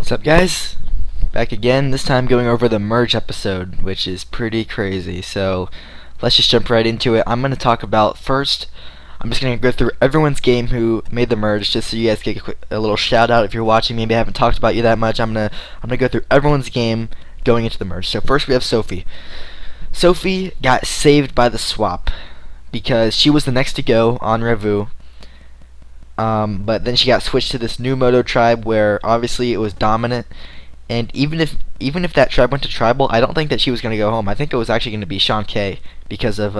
What's up, guys? Back again, this time going over the merge episode, which is pretty crazy. So, let's just jump right into it. I'm going to talk about first, I'm just going to go through everyone's game who made the merge, just so you guys get a little shout out if you're watching. Maybe I haven't talked about you that much. I'm gonna go through everyone's game going into the merge. So first we have Sophie. Sophie got saved by the swap because she was the next to go on Revu. But then she got switched to this new Moto tribe where obviously it was dominant. And even if that tribe went to tribal, I don't think that she was going to go home. I think it was actually going to be Sean K because of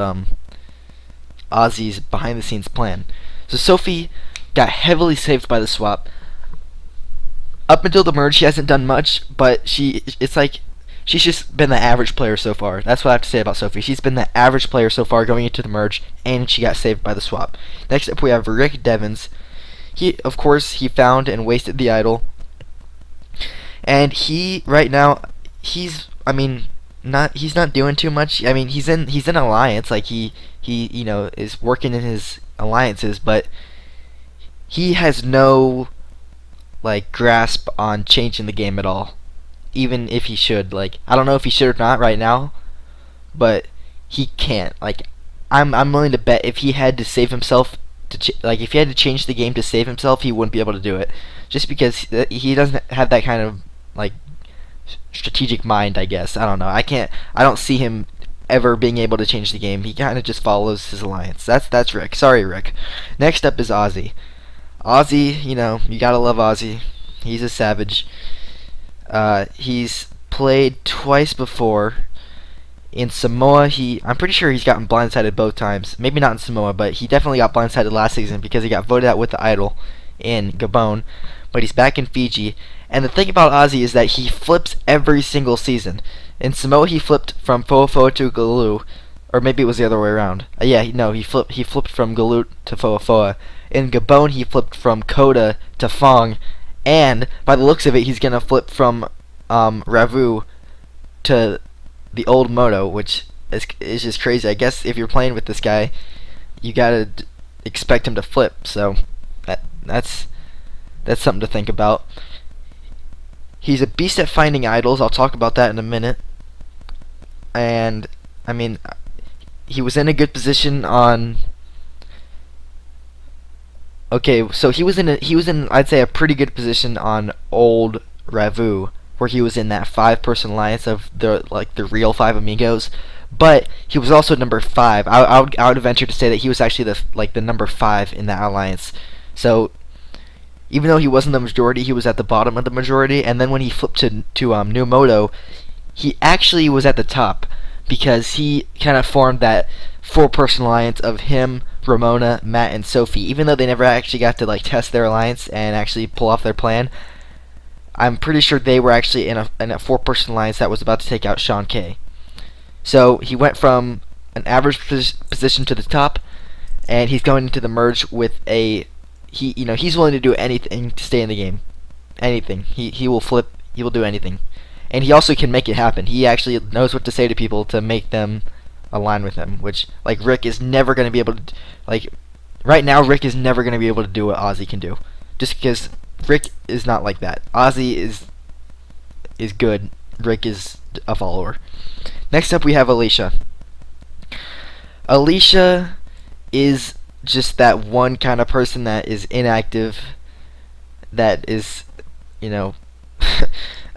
Ozzy's behind the scenes plan. So Sophie got heavily saved by the swap. Up until the merge, she hasn't done much, but it's like she's just been the average player so far. That's what I have to say about Sophie. She's been the average player so far going into the merge, and she got saved by the swap. Next up, we have Rick Devins. Of course, he found and wasted the idol. And he right now, he's not doing too much. I mean, he's in alliance, like he is working in his alliances, but he has no like grasp on changing the game at all. Even if he should, like, I don't know if he should or not right now, but he can't. Like, I'm willing to bet if he had to save himself if he had to change the game to save himself, he wouldn't be able to do it, just because he doesn't have that kind of like strategic mind, I guess. I don't know. I don't see him ever being able to change the game. He kind of just follows his alliance. That's Rick. Sorry, Rick. Next up is Ozzy. Ozzy, you gotta love Ozzy. He's a savage. He's played twice before. In Samoa, I'm pretty sure he's gotten blindsided both times. Maybe not in Samoa, but he definitely got blindsided last season because he got voted out with the idol in Gabon. But he's back in Fiji. And the thing about Ozzy is that he flips every single season. In Samoa, he flipped from Foafoa to Galut, or maybe it was the other way around. He flipped from Galut to Foafoa. In Gabon, he flipped from Kota to Fong, and by the looks of it, he's gonna flip from Ravu to the old Moto, which is just crazy. I guess if you're playing with this guy, you gotta expect him to flip. So that's something to think about. He's a beast at finding idols. I'll talk about that in a minute. And I mean, he was in a good position on. Okay, so he was in I'd say a pretty good position on old Ravu, where he was in that 5-person alliance of the real 5 amigos, but he was also number 5. I would venture to say that he was actually the number 5 in that alliance. So even though he wasn't the majority, he was at the bottom of the majority. And then when he flipped to New Moto, he actually was at the top because he kind of formed that 4-person alliance of him, Ramona, Matt, and Sophie. Even though they never actually got to test their alliance and actually pull off their plan, I'm pretty sure they were actually in a 4-person alliance that was about to take out Sean K. So he went from an average position to the top, and he's going into the merge with he's willing to do anything to stay in the game. Anything. He will flip. He will do anything, and he also can make it happen. He actually knows what to say to people to make them align with him. Which Rick is never going to be able to right now. Rick is never going to be able to do what Ozzy can do, just because Rick is not like that. Ozzy is good. Rick is a follower. Next up, we have Alicia. Alicia is just that one kind of person that is inactive. That is,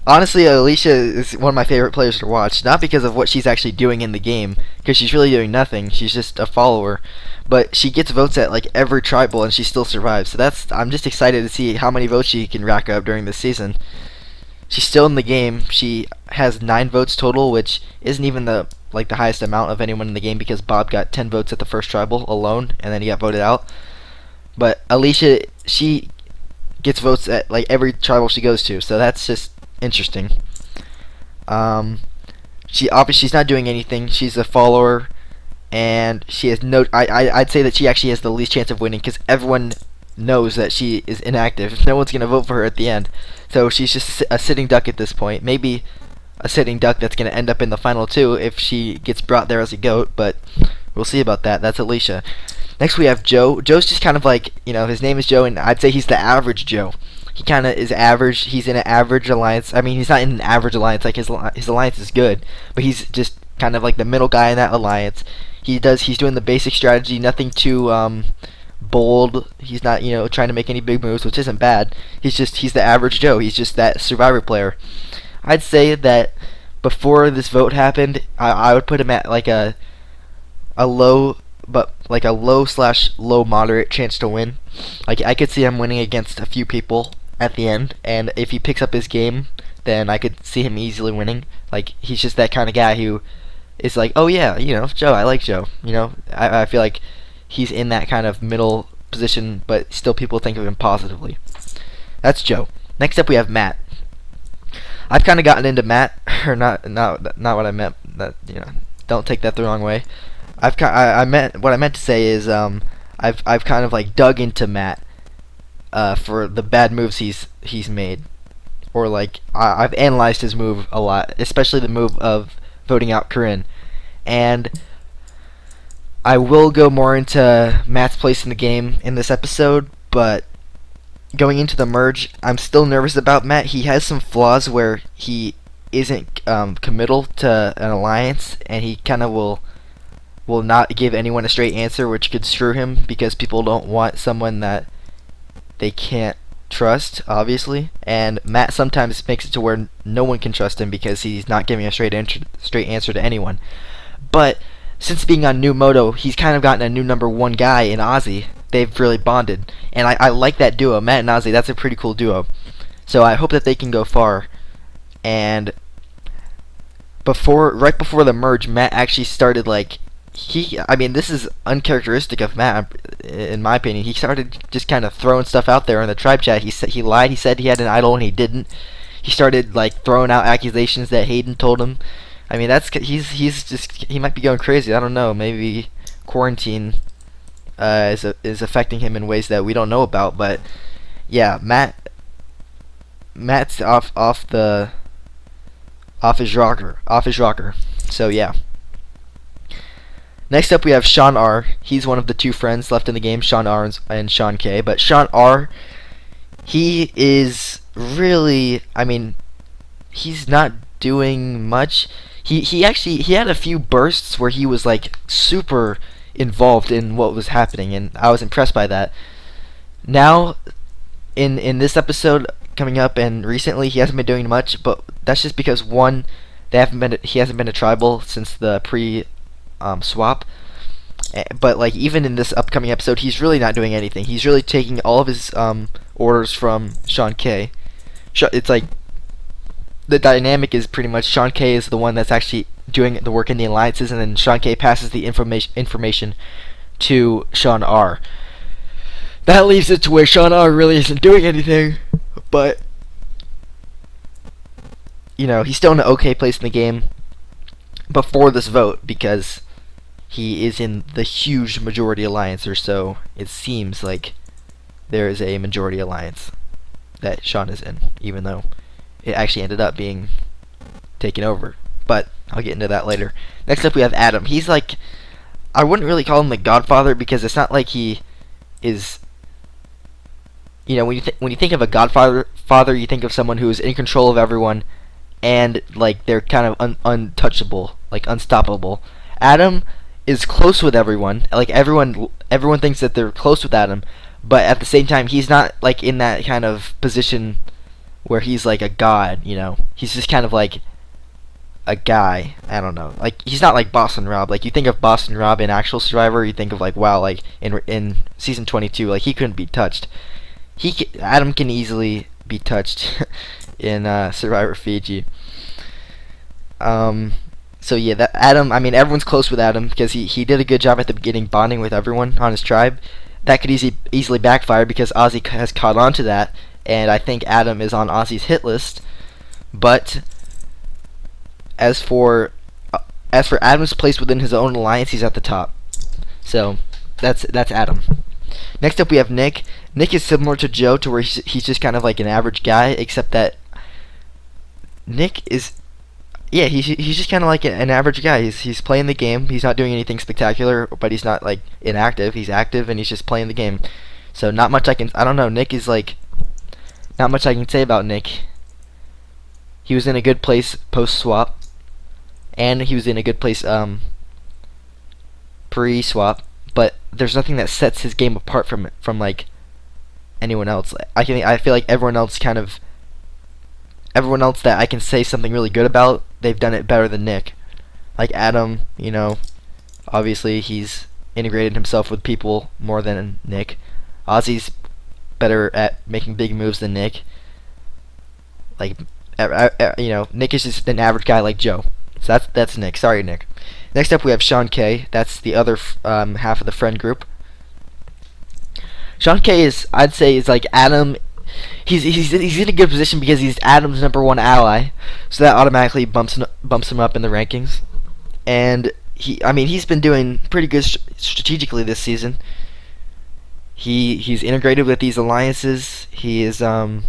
honestly, Alicia is one of my favorite players to watch. Not because of what she's actually doing in the game, because she's really doing nothing. She's just a follower. But she gets votes at every tribal, and she still survives. So I'm just excited to see how many votes she can rack up during this season. She's still in the game. She has 9 votes total, which isn't even the highest amount of anyone in the game, because Bob got 10 votes at the first tribal alone, and then he got voted out. But Alicia, she gets votes at every tribal she goes to, so that's just interesting. She's not doing anything. She's a follower. And she has I'd say that she actually has the least chance of winning because everyone knows that she is inactive. No one's going to vote for her at the end. So she's just a sitting duck at this point. Maybe a sitting duck that's going to end up in the final 2 if she gets brought there as a goat, but we'll see about that. That's Alicia. Next we have Joe. Joe's just kind of his name is Joe, and I'd say he's the average Joe. He kind of is average. He's in an average alliance. I mean, he's not in an average alliance. Like his alliance is good, but he's just kind of like the middle guy in that alliance. He's doing the basic strategy, nothing too bold. He's not, trying to make any big moves, which isn't bad. He's the average Joe. He's just that survivor player. I'd say that before this vote happened, I would put him at like a low, but like a low/low moderate chance to win. Like I could see him winning against a few people at the end, and if he picks up his game, then I could see him easily winning. Like he's just that kind of guy who is like, oh yeah, Joe, I like Joe. I feel like he's in that kind of middle position, but still people think of him positively. That's Joe. Next up we have Matt. I've kind of gotten into Matt, or not what I meant. That don't take that the wrong way. What I meant to say is I've kind of like dug into Matt for the bad moves he's made, or like I've analyzed his move a lot, especially the move of voting out Corinne, and I will go more into Matt's place in the game in this episode, but going into the merge, I'm still nervous about Matt. He has some flaws where he isn't committal to an alliance, and he kind of will not give anyone a straight answer, which could screw him because people don't want someone that they can't trust, obviously. And Matt sometimes makes it to where no one can trust him because he's not giving a straight answer to anyone. But since being on New Moto, he's kind of gotten a new number one guy in Ozzy. They've really bonded, and I like that duo, Matt and Ozzy. That's a pretty cool duo. So I hope that they can go far. And right before the merge, Matt actually started like this is uncharacteristic of Matt, in my opinion. He started just kind of throwing stuff out there in the tribe chat. He lied. He said he had an idol and he didn't. He started like throwing out accusations that Hayden told him. I mean, he might be going crazy. I don't know. Maybe quarantine is affecting him in ways that we don't know about. But yeah, Matt's off his rocker. So yeah. Next up we have Sean R. He's one of the two friends left in the game, Sean R and Sean K. But Sean R, he is really, he's not doing much. He had a few bursts where he was like super involved in what was happening, and I was impressed by that. Now, in this episode coming up and recently, he hasn't been doing much, but that's just because one, he hasn't been a tribal since the swap. But like even in this upcoming episode, he's really not doing anything. He's really taking all of his orders from Sean K. It's like the dynamic is pretty much Sean K is the one that's actually doing the work in the alliances, and then Sean K passes the information to Sean R. That leaves it to where Sean R really isn't doing anything, but he's still in an okay place in the game before this vote because he is in the huge majority alliance, or so it seems like there is a majority alliance that Sean is in, even though it actually ended up being taken over. But I'll get into that later. Next up we have Adam. He's like, I wouldn't really call him the Godfather because it's not like he is, when you think of a Godfather, you think of someone who is in control of everyone and like they're kind of untouchable, like unstoppable. Adam is close with everyone. Like everyone thinks that they're close with Adam, but at the same time he's not like in that kind of position where he's like a god, He's just kind of like a guy. I don't know. Like he's not like Boston Rob. Like you think of Boston Rob in actual Survivor, you think of like wow, like in season 22, like he couldn't be touched. Adam can easily be touched in Survivor Fiji. So yeah, that Adam, everyone's close with Adam because he did a good job at the beginning bonding with everyone on his tribe. That could easily backfire because Ozzy has caught on to that, and I think Adam is on Ozzy's hit list. But as for Adam's place within his own alliance, he's at the top. So that's Adam. Next up we have Nick. Nick is similar to Joe to where he's just kind of like an average guy, except that Nick is, yeah, he's just kind of like an average guy. He's playing the game. He's not doing anything spectacular, but he's not like inactive. He's active and he's just playing the game. So not much I don't know. Nick is like not much I can say about Nick. He was in a good place post swap, and he was in a good place pre swap. But there's nothing that sets his game apart from like anyone else. I feel like everyone else that I can say something really good about, they've done it better than Nick. Like Adam, obviously he's integrated himself with people more than Nick. Ozzy's better at making big moves than Nick. Like, Nick is just an average guy like Joe. So that's Nick. Sorry, Nick. Next up, we have Sean K. That's the other half of the friend group. Sean K I'd say is like Adam. He's in a good position because he's Adam's #1 ally, so that automatically bumps him up in the rankings. And he's been doing pretty good strategically this season. He's integrated with these alliances. He is I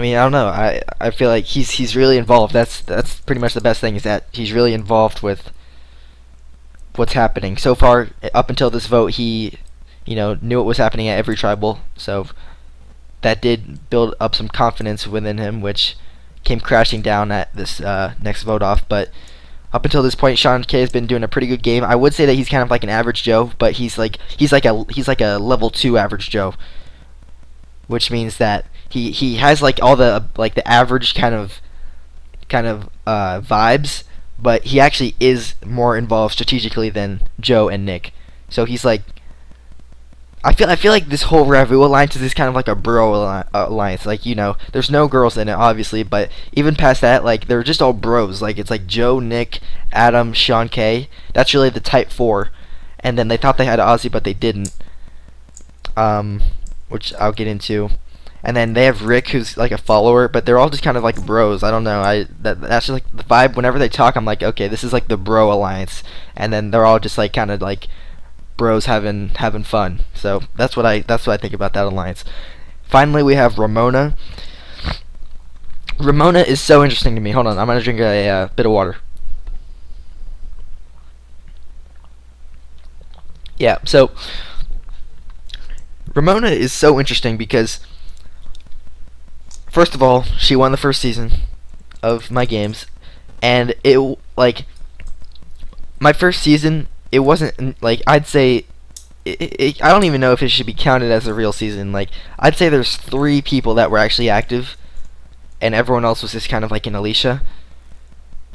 don't know. I feel like he's really involved. That's pretty much the best thing, is that he's really involved with what's happening. So far, up until this vote, he knew what was happening at every tribal. So that did build up some confidence within him, which came crashing down at this next vote off. But up until this point, Sean K has been doing a pretty good game. I would say that he's kind of like an average Joe, but he's like a level 2 average Joe, which means that he has like all the the average kind of vibes, but he actually is more involved strategically than Joe and Nick. So he's like, I feel like this whole Ravu alliance is kind of like a bro alliance. Like, there's no girls in it, obviously, but even past that, like, they're just all bros. Like, it's like Joe, Nick, Adam, Sean K. That's really the type 4. And then they thought they had Ozzy, but they didn't. Which I'll get into. And then they have Rick, who's like a follower, but they're all just kind of like bros. I don't know. That's just like the vibe. Whenever they talk, I'm like, okay, this is like the bro alliance. And then they're all just like kind of like bros having fun. So that's what I think about that alliance. Finally, we have Ramona. Ramona is so interesting to me. Hold on, I'm gonna drink a bit of water. Yeah, so Ramona is so interesting because, first of all, she won the first season of my games, and my first season, it wasn't like, I'd say I don't even know if it should be counted as a real season. Like, I'd say there's 3 people that were actually active, and everyone else was just kind of like an Alicia.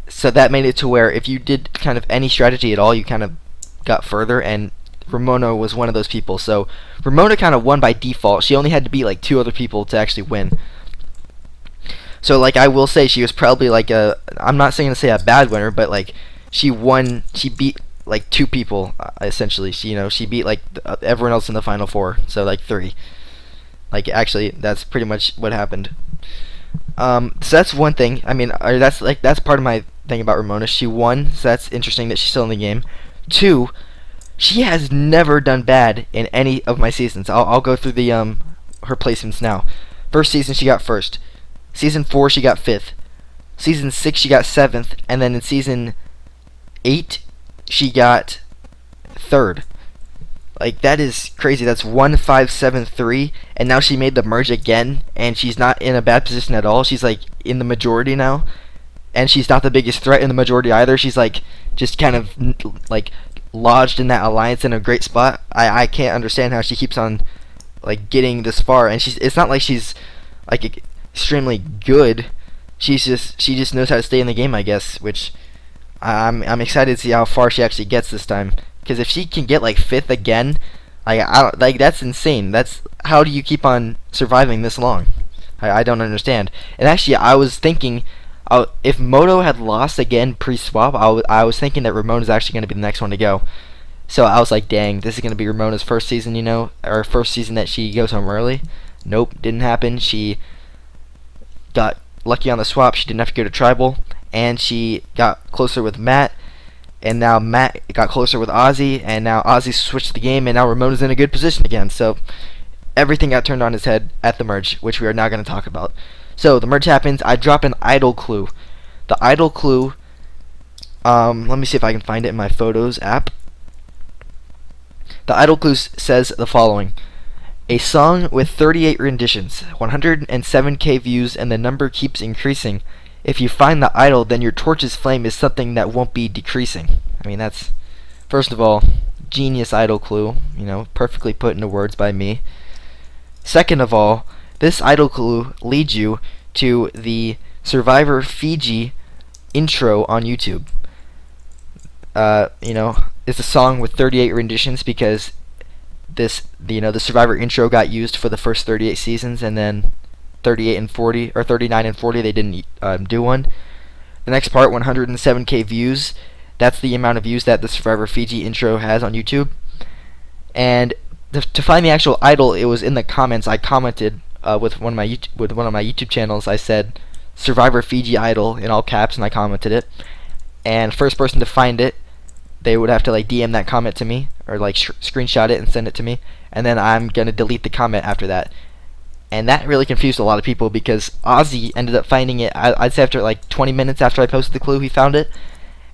So that made it to where if you did kind of any strategy at all, you kind of got further, and Ramona was one of those people. So Ramona kind of won by default. She only had to beat like 2 other people to actually win. So like, I will say she was probably like I'm not saying to say a bad winner, but like she beat like 2 people essentially. She beat like everyone else in the final 4, so like 3. Like, actually, that's pretty much what happened. So that's one thing. That's part of my thing about Ramona. She won, so that's interesting that she's still in the game. 2, she has never done bad in any of my seasons. I'll go through the her placements now. First season, she got 1st. Season 4, she got 5th. Season 6, she got 7th, and then in season 8, she got 3rd. Like, that is crazy. That's 1, 5, 7, 3, and now she made the merge again, and she's not in a bad position at all. She's like in the majority now, and she's not the biggest threat in the majority either. She's like just kind of like lodged in that alliance in a great spot. I can't understand how she keeps on like getting this far, and it's not like she's like extremely good. She just knows how to stay in the game, I guess, which I'm excited to see how far she actually gets this time. Because if she can get like 5th again, that's insane. That's, how do you keep on surviving this long? I don't understand. And actually, I was thinking, if Moto had lost again pre-swap, I was thinking that Ramona's actually going to be the next one to go. So I was like, dang, this is going to be Ramona's first season, or first season that she goes home early. Nope, didn't happen. She got lucky on the swap. She didn't have to go to tribal, and she got closer with Matt. And now Matt got closer with Ozzy, and now Ozzy switched the game, and now Ramona's in a good position again. So everything got turned on its head at the merge, which we are now going to talk about. So the merge happens. I drop an idle clue. The idle clue, let me see if I can find it in my photos app. The idle clue says the following: A song with 38 renditions, 107K views, and the number keeps increasing. If you find the idol, then your torch's flame is something that won't be decreasing. I mean, that's, first of all, genius idol clue, perfectly put into words by me. Second of all, this idol clue leads you to the Survivor Fiji intro on YouTube. It's a song with 38 renditions because the Survivor intro got used for the first 38 seasons, and then 38 and 40 or 39 and 40 they didn't do one. The next part, 107K views. That's the amount of views that the Survivor Fiji intro has on YouTube. And to find the actual idol, it was in the comments. I commented with one of my YouTube channels. I said Survivor Fiji idol in all caps, and I commented it. And first person to find it, they would have to DM that comment to me, or screenshot it and send it to me, and then I'm gonna delete the comment after that. And that really confused a lot of people because Ozzy ended up finding it. I'd say after 20 minutes after I posted the clue, he found it,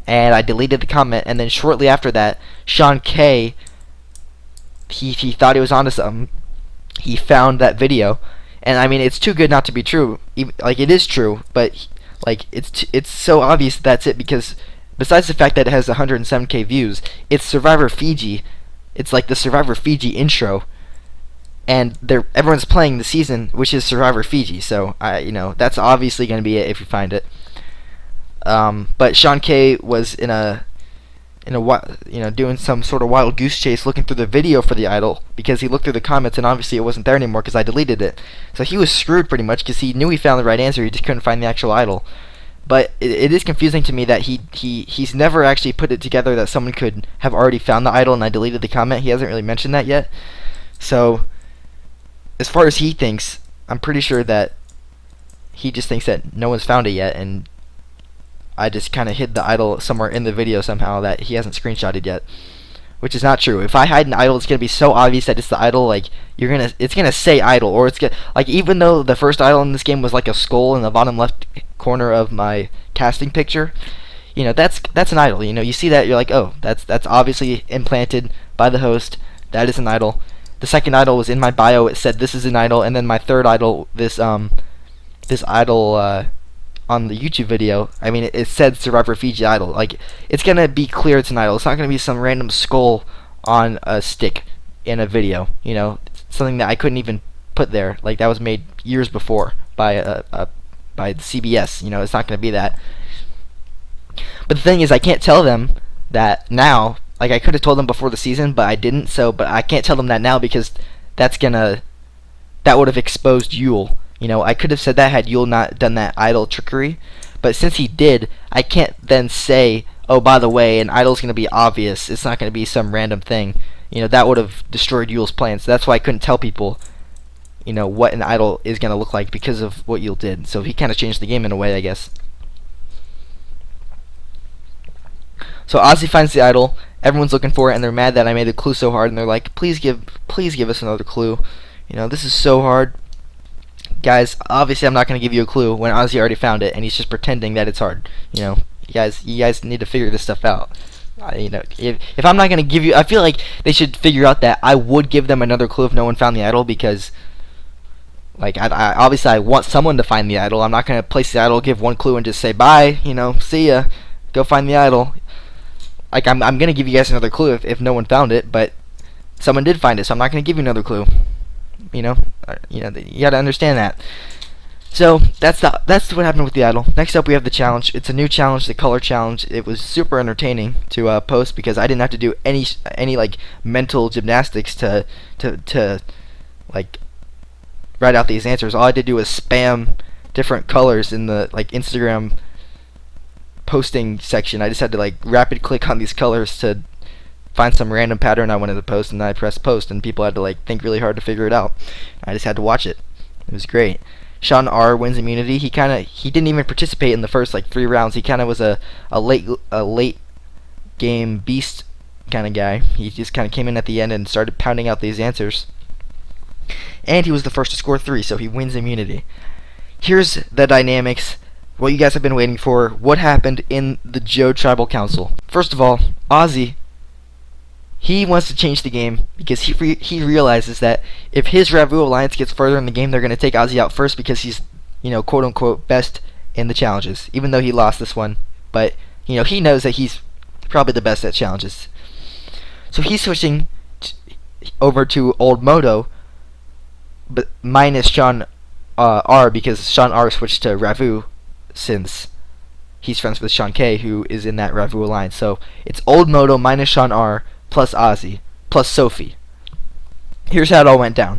and I deleted the comment. And then shortly after that, Sean K, he thought he was onto something. He found that video, and I mean, it's too good not to be true. It is true, but it's so obvious that's it, because besides the fact that it has 107K views, it's Survivor Fiji. It's like the Survivor Fiji intro, and everyone's playing the season, which is Survivor Fiji. So that's obviously going to be it if you find it. But Sean K was doing some sort of wild goose chase, looking through the video for the idol, because he looked through the comments and obviously it wasn't there anymore because I deleted it. So he was screwed pretty much because he knew he found the right answer, he just couldn't find the actual idol. But it is confusing to me that he's never actually put it together that someone could have already found the idol, and I deleted the comment. He hasn't really mentioned that yet. So as far as he thinks, I'm pretty sure that he just thinks that no one's found it yet, and I just kind of hid the idol somewhere in the video somehow that he hasn't screenshotted yet, which is not true. If I hide an idol, it's gonna be so obvious that it's the idol. It's gonna say idol, or it's gonna, even though the first idol in this game was a skull in the bottom left corner of my casting picture, that's an idol. You see that, you're like, oh, that's obviously implanted by the host. That is an idol. The second idol was in my bio. It said this is an idol, and then my third idol, this idol on the YouTube video, I mean, it said Survivor Fiji idol. It's gonna be clear it's an idol. It's not gonna be some random skull on a stick in a video. Something that I couldn't even put there. That was made years before by by CBS. It's not gonna be that. But the thing is, I can't tell them that now. I could have told them before the season, but I didn't. But I can't tell them that now because that would have exposed Yule. I could have said that had Yule not done that idol trickery, but since he did, I can't then say, oh, by the way, an idol's going to be obvious. It's not going to be some random thing. That would have destroyed Yule's plans. So that's why I couldn't tell people, what an idol is going to look like because of what Yule did. So he kind of changed the game in a way, I guess. So Ozzy finds the idol. Everyone's looking for it, and they're mad that I made the clue so hard, and they're like, please give us another clue. This is so hard. Guys, obviously I'm not going to give you a clue when Ozzy already found it, and he's just pretending that it's hard. You guys need to figure this stuff out. If I'm not going to give you, I feel like they should figure out that I would give them another clue if no one found the idol, because I obviously I want someone to find the idol. I'm not going to place the idol, give one clue, and just say bye. See ya. Go find the idol. I'm going to give you guys another clue if no one found it, but someone did find it, so I'm not going to give you another clue. You got to understand that. So that's what happened with the idol. Next up, we have the challenge. It's a new challenge, the color challenge. It was super entertaining to post because I didn't have to do any mental gymnastics to write out these answers. All I did do was spam different colors in the Instagram posting section. I just had to rapid click on these colors to find some random pattern I wanted to post, and then I pressed post, and people had to think really hard to figure it out. I just had to watch it. It was great. Sean R wins immunity. He didn't even participate in the first 3 rounds. He kind of was a late game beast kind of guy. He just kind of came in at the end and started pounding out these answers. And he was the first to score 3, so he wins immunity. Here's the dynamics. What you guys have been waiting for. What happened in the Joe Tribal Council? First of all, Ozzy He wants to change the game because he realizes that if his Ravu alliance gets further in the game, they're going to take Ozzy out first because he's, quote unquote, best in the challenges. Even though he lost this one, but he knows that he's probably the best at challenges. So he's switching over to old Moto, but minus Sean R, because Sean R switched to Ravu since he's friends with Sean K, who is in that Ravu alliance. So it's old Moto minus Sean R plus Ozzy plus Sophie. Here's how it all went down.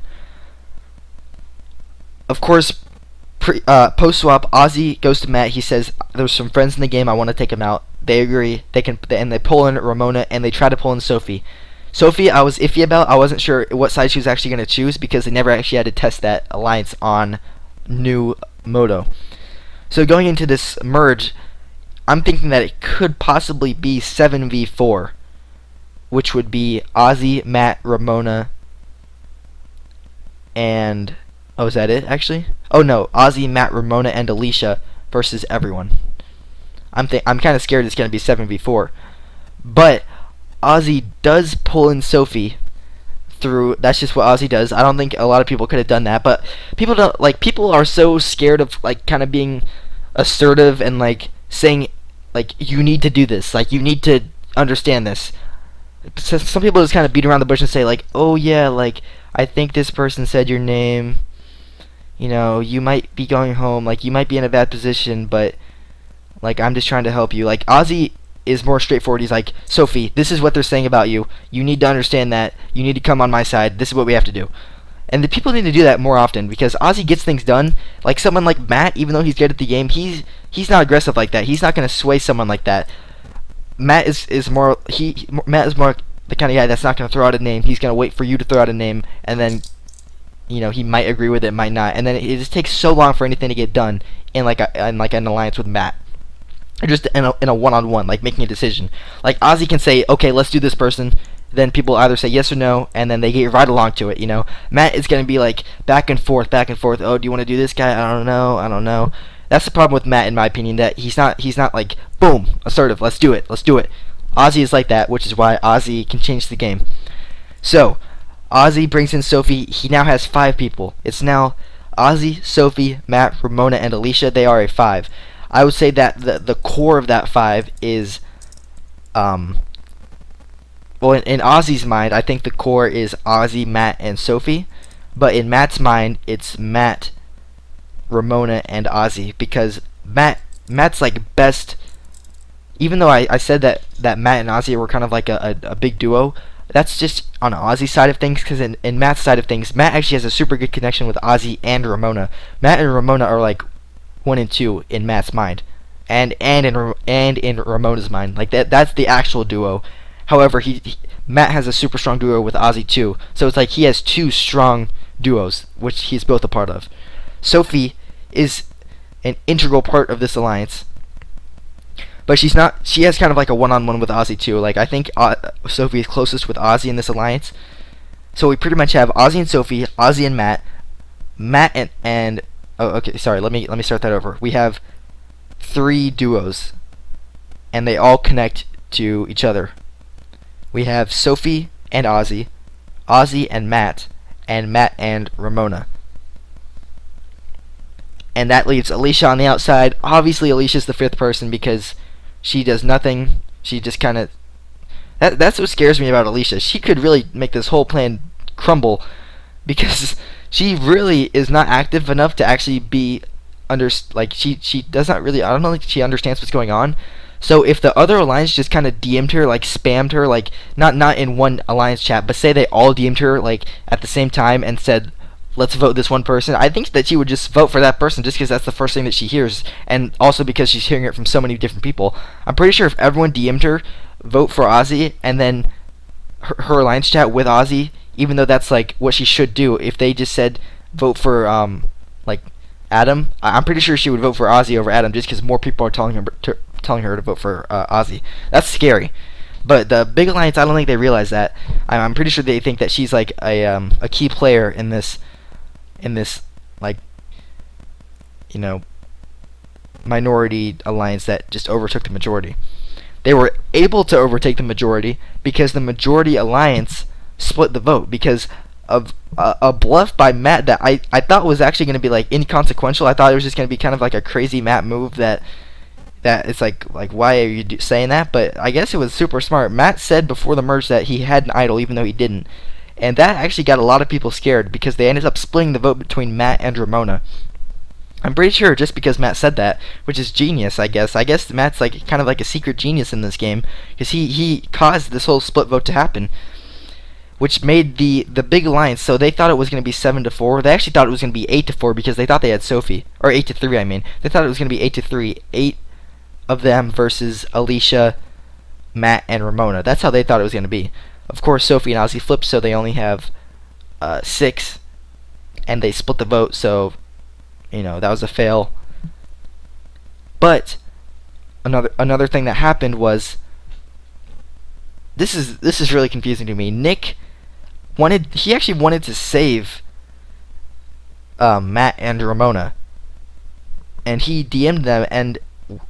Of course, post swap, Ozzy goes to Matt. He says, "There's some friends in the game. I want to take them out." They agree. And they pull in Ramona, and they try to pull in Sophie. Sophie, I was iffy about. I wasn't sure what side she was actually going to choose because they never actually had to test that alliance on new Moto. So going into this merge, I'm thinking that it could possibly be 7v4, which would be Ozzy, Matt, Ramona, and is that it actually? Oh no, Ozzy, Matt, Ramona, and Alicia versus everyone. I'm kind of scared it's going to be 7v4, but Ozzy does pull in Sophie through. That's just what Ozzy does. I don't think a lot of people could have done that, but people are so scared of kind of being assertive and saying you need to do this, you need to understand this. So some people just kind of beat around the bush and say oh yeah, I think this person said your name. You might be going home, you might be in a bad position, but I'm just trying to help you. Ozzy is more straightforward. He's like, Sophie, this is what they're saying about you. You need to understand that. You need to come on my side. This is what we have to do. And the people need to do that more often because Ozzy gets things done. Someone like Matt, even though he's good at the game, he's not aggressive like that. He's not going to sway someone like that. Matt is more the kind of guy that's not going to throw out a name. He's going to wait for you to throw out a name, and then he might agree with it, might not, and then it just takes so long for anything to get done in an alliance with Matt. Or just in a one-on-one, making a decision. Ozzy can say, okay, let's do this person. Then people either say yes or no, and then they get right along to it. Matt is gonna be back and forth. Oh, do you want to do this guy? I don't know. That's the problem with Matt, in my opinion. That he's not boom, assertive. Let's do it. Ozzy is like that, which is why Ozzy can change the game. So Ozzy brings in Sophie. He now has 5 people. It's now Ozzy, Sophie, Matt, Ramona, and Alicia. They are a 5. I would say that the core of that 5 is, in Ozzy's mind, I think the core is Ozzy, Matt, and Sophie. But in Matt's mind, it's Matt, Ramona, and Ozzy. Because Matt's best, even though I said that Matt and Ozzy were kind of a big duo, that's just on Ozzy's side of things. Because in Matt's side of things, Matt actually has a super good connection with Ozzy and Ramona. Matt and Ramona are 1 and 2 in Matt's mind, and in Ramona's mind. That's the actual duo. However, Matt has a super strong duo with Ozzy too. So it's he has 2 strong duos, which he's both a part of. Sophie is an integral part of this alliance, but she's not. She has kind of a one-on-one with Ozzy too. I think Sophie is closest with Ozzy in this alliance. So we pretty much have Ozzy and Sophie, Ozzy and Matt and oh, okay, sorry, let me start that over. We have 3 duos, and they all connect to each other. We have Sophie and Ozzy and Matt and Ramona. And that leaves Alicia on the outside. Obviously, Alicia's the 5th person because she does nothing. She just kind of... That's what scares me about Alicia. She could really make this whole plan crumble because... she really is not active enough to actually be she does not really, I don't know, she understands what's going on. So if the other alliance just kind of DM'd her, spammed her, not in one alliance chat, but say they all DM'd her at the same time and said, let's vote this one person, I think that she would just vote for that person just because that's the first thing that she hears, and also because she's hearing it from so many different people. I'm pretty sure if everyone DM'd her, vote for Ozzy, and then her alliance chat with Ozzy, even though that's what she should do, if they just said vote for Adam, I'm pretty sure she would vote for Ozzy over Adam just because more people are telling her to vote for Ozzy. That's scary. But the big alliance, I don't think they realize that. I'm pretty sure they think that she's a key player in this minority alliance that just overtook the majority. They were able to overtake the majority because the majority alliance split the vote because of a bluff by Matt that I thought was actually going to be like inconsequential. I thought it was just going to be kind of like a crazy Matt move that it's like why are you saying that? But I guess it was super smart. Matt said before the merge that he had an idol even though he didn't. And that actually got a lot of people scared because they ended up splitting the vote between Matt and Ramona. I'm pretty sure just because Matt said that, which is genius, I guess. I guess Matt's like kind of like a secret genius in this game because he caused this whole split vote to happen, which made the big alliance. So they thought it was going to be 7-4. They actually thought it was going to be 8-4 because they thought they had Sophie, or 8-3. I mean, they thought it was going to be 8-3, 8 of them versus Alicia, Matt, and Ramona. That's how they thought it was going to be. Of course, Sophie and Ozzy flipped, so they only have 6, and they split the vote. So that was a fail. But another thing that happened was this is really confusing to me. Nick actually wanted to save Matt and Ramona, and he DM'd them and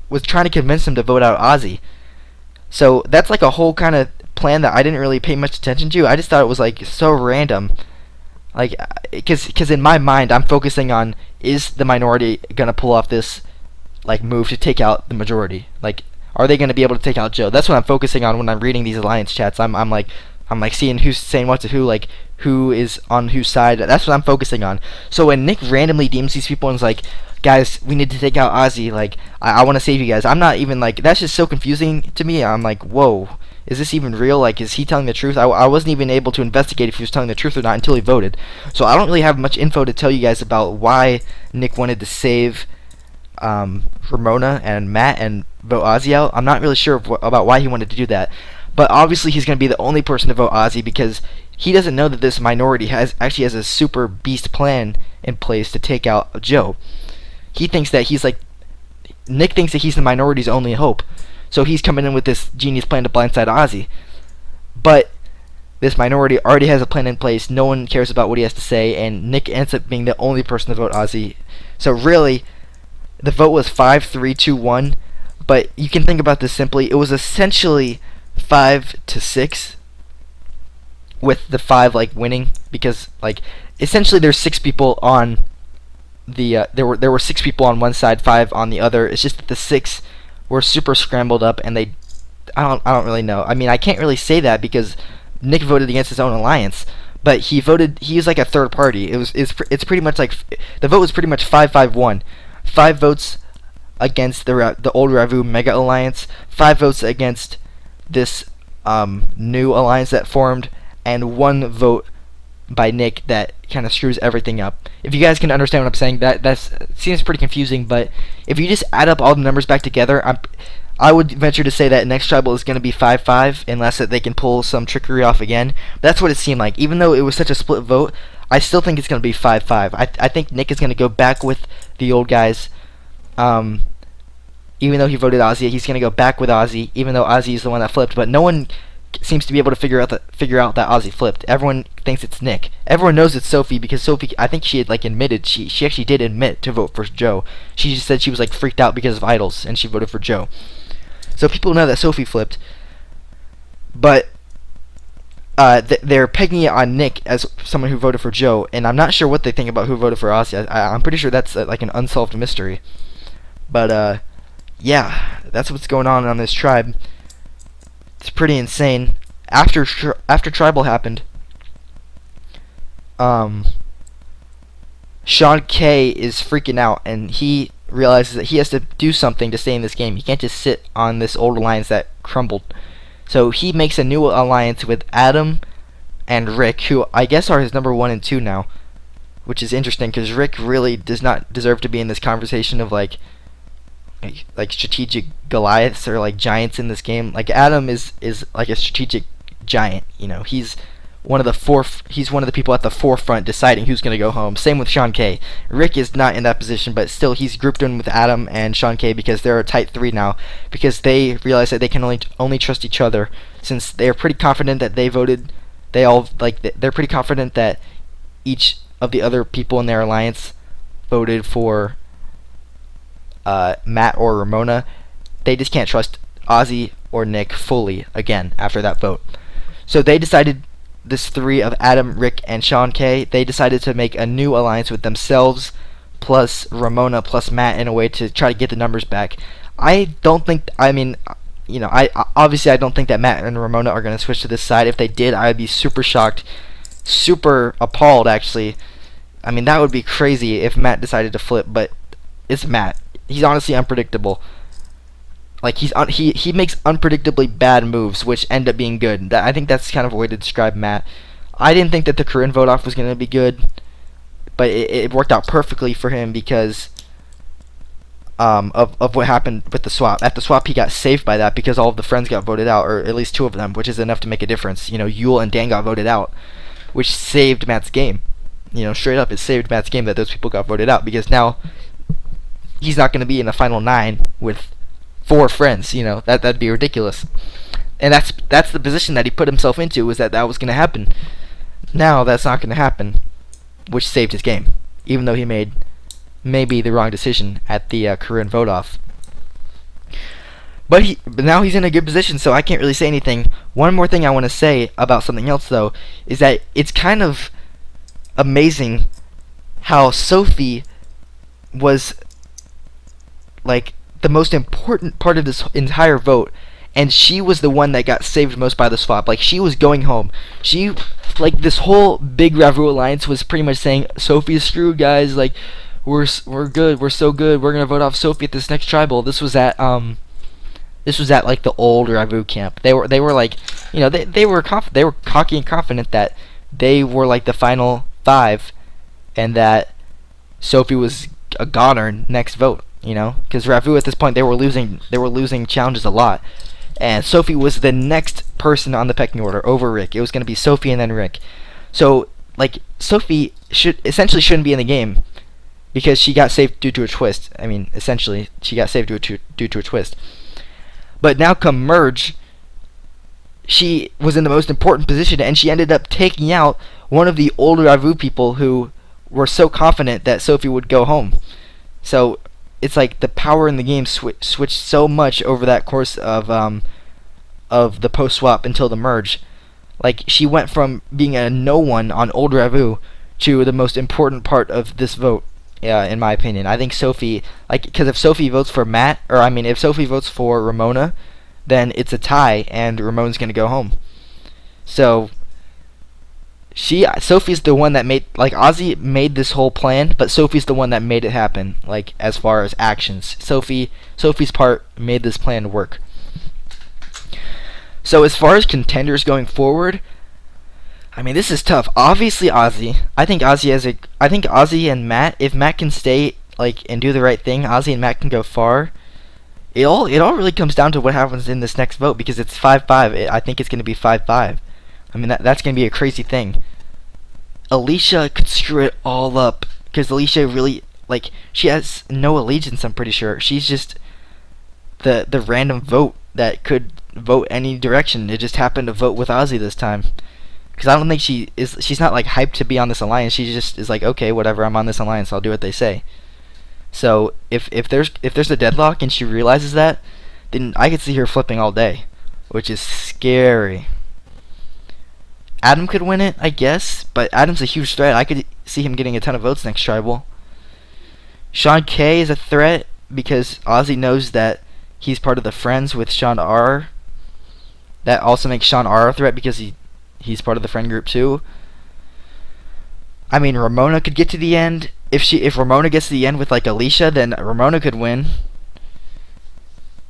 was trying to convince them to vote out Ozzy. So that's like a whole kind of plan that I didn't really pay much attention to. I just thought it was like so random. Like, because in my mind, I'm focusing on, is the minority gonna pull off this like move to take out the majority? Like, are they gonna be able to take out Joe? That's what I'm focusing on when I'm reading these alliance chats. I'm like seeing who's saying what to who, like who is on whose side. That's what I'm focusing on. So when Nick randomly DMs these people and is like, guys, we need to take out Ozzy, like I want to save you guys. I'm not even like, that's just so confusing to me. I'm like, whoa. Is this even real? Like, is he telling the truth? I wasn't even able to investigate if he was telling the truth or not until he voted. So I don't really have much info to tell you guys about why Nick wanted to save Ramona and Matt and vote Ozzy out. I'm not really sure about why he wanted to do that. But obviously he's going to be the only person to vote Ozzy because he doesn't know that this minority actually has a super beast plan in place to take out Joe. He thinks that Nick thinks that he's the minority's only hope. So he's coming in with this genius plan to blindside Ozzy. But this minority already has a plan in place. No one cares about what he has to say, and Nick ends up being the only person to vote Ozzy. So really, the vote was 5-3-2-1. But you can think about this simply. It was essentially 5-6, with the 5 like winning, because like essentially there's 6 people on the there were 6 people on one side, 5 on the other. It's just that the 6 were super scrambled up, and I don't really know. I mean, I can't really say that because Nick voted against his own alliance, but he was like a third party. It's pretty much like the vote was pretty much 5-5-1. 5 votes against the old Ravu Mega Alliance, 5 votes against this new alliance that formed, and 1 vote by Nick that kind of screws everything up. If you guys can understand what I'm saying, that seems pretty confusing, but if you just add up all the numbers back together, I would venture to say that next tribal is going to be 5-5 unless that they can pull some trickery off again. That's what it seemed like. Even though it was such a split vote, I still think it's going to be 5-5. I think Nick is going to go back with the old guys. Even though he voted Ozzy, he's going to go back with Ozzy, even though Ozzy is the one that flipped. But no one seems to be able to figure out that Ozzy flipped. Everyone thinks it's Nick. Everyone knows it's Sophie because Sophie, I think she had like admitted, she actually did admit to vote for Joe. She just said she was like freaked out because of idols and she voted for Joe. So people know that Sophie flipped, but they're pegging it on Nick as someone who voted for Joe, and I'm not sure what they think about who voted for Ozzy. I'm pretty sure that's like an unsolved mystery. But yeah, that's what's going on this tribe. It's pretty insane. After Tribal happened, Sean K is freaking out, and he realizes that he has to do something to stay in this game. He can't just sit on this old alliance that crumbled. So he makes a new alliance with Adam and Rick, who I guess are his number 1 and 2 now, which is interesting because Rick really does not deserve to be in this conversation of like strategic Goliaths or like giants in this game. Like Adam is like a strategic giant. He's one of the people at the forefront deciding who's going to go home. Same with Sean K. Rick is not in that position, but still he's grouped in with Adam and Sean K because they're a tight 3 now, because they realize that they can only trust each other, since they're pretty confident that they're pretty confident that each of the other people in their alliance voted for Matt or Ramona. They just can't trust Ozzy or Nick fully again after that vote. So they decided, this three of Adam, Rick, and Sean K, they decided to make a new alliance with themselves plus Ramona plus Matt in a way to try to get the numbers back. I don't think, I mean, I obviously I don't think that Matt and Ramona are going to switch to this side. If they did, I would be super shocked, super appalled actually. I mean, that would be crazy if Matt decided to flip, but it's Matt. He's honestly unpredictable. Like he makes unpredictably bad moves, which end up being good. I think that's kind of a way to describe Matt. I didn't think that the Korean vote off was going to be good, but it worked out perfectly for him because of what happened with the swap. At the swap, he got saved by that because all of the friends got voted out, or at least two of them, which is enough to make a difference. Yule and Dan got voted out, which saved Matt's game. Straight up, it saved Matt's game that those people got voted out, because now he's not going to be in the final 9 with 4 friends. That'd be ridiculous. And that's the position that he put himself into, was that was going to happen. Now that's not going to happen, which saved his game, even though he made maybe the wrong decision at the Korean vote off. But now he's in a good position, so I can't really say anything. One more thing I want to say about something else, though, is that it's kind of amazing how Sophie was like the most important part of this entire vote, and she was the one that got saved most by the swap. Like, she was going home. This whole big Ravu alliance was pretty much saying, Sophie's screwed, guys. Like, we're good. We're so good. We're gonna vote off Sophie at this next tribal. This was at like the old Ravu camp. They were like, they were cocky and confident that they were like the final 5, and that Sophie was a goner next vote. Because Ravu at this point, they were losing challenges a lot, and Sophie was the next person on the pecking order over Rick. It was going to be Sophie and then Rick. So like, Sophie essentially shouldn't be in the game because she got saved due to a twist. I mean, essentially she got saved due to a twist. But now come merge, she was in the most important position, and she ended up taking out one of the older Ravu people who were so confident that Sophie would go home. So it's like the power in the game switched so much over that course of the post swap until the merge. Like, she went from being a no one on old Ravu to the most important part of this vote. Yeah, in my opinion, I think Sophie, because if Sophie votes for Matt, if Sophie votes for Ramona, then it's a tie, and Ramona's gonna go home. So Sophie's the one that made, Ozzy made this whole plan, but Sophie's the one that made it happen. As far as actions, Sophie's part made this plan work. So as far as contenders going forward, I mean, this is tough. Obviously, Ozzy. I think Ozzy and Matt, if Matt can stay and do the right thing, Ozzy and Matt can go far. It all really comes down to what happens in this next vote, because it's 5-5. I think it's going to be 5-5. I mean, that's going to be a crazy thing. Alicia could screw it all up, because Alicia really, she has no allegiance, I'm pretty sure. She's just the random vote that could vote any direction. It just happened to vote with Ozzy this time. Because I don't think she's not hyped to be on this alliance. She just is like, okay, whatever, I'm on this alliance, I'll do what they say. So if there's a deadlock and she realizes that, then I could see her flipping all day, which is scary. Adam could win it, I guess, but Adam's a huge threat. I could see him getting a ton of votes next tribal. Sean K is a threat because Ozzy knows that he's part of the friends with Sean R. That also makes Sean R a threat because he's part of the friend group too. I mean, Ramona could get to the end. If Ramona gets to the end with Alicia, then Ramona could win.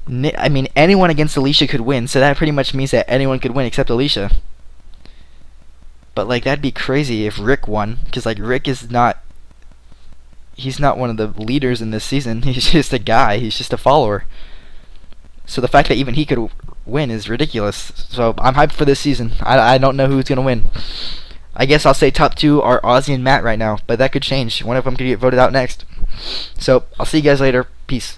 I mean, anyone against Alicia could win, so that pretty much means that anyone could win except Alicia. But that'd be crazy if Rick won, because Rick is not. He's not one of the leaders in this season. He's just a guy. He's just a follower. So the fact that even he could win is ridiculous. So I'm hyped for this season. I don't know who's gonna win. I guess I'll say top 2 are Ozzy and Matt right now, but that could change. One of them could get voted out next. So I'll see you guys later. Peace.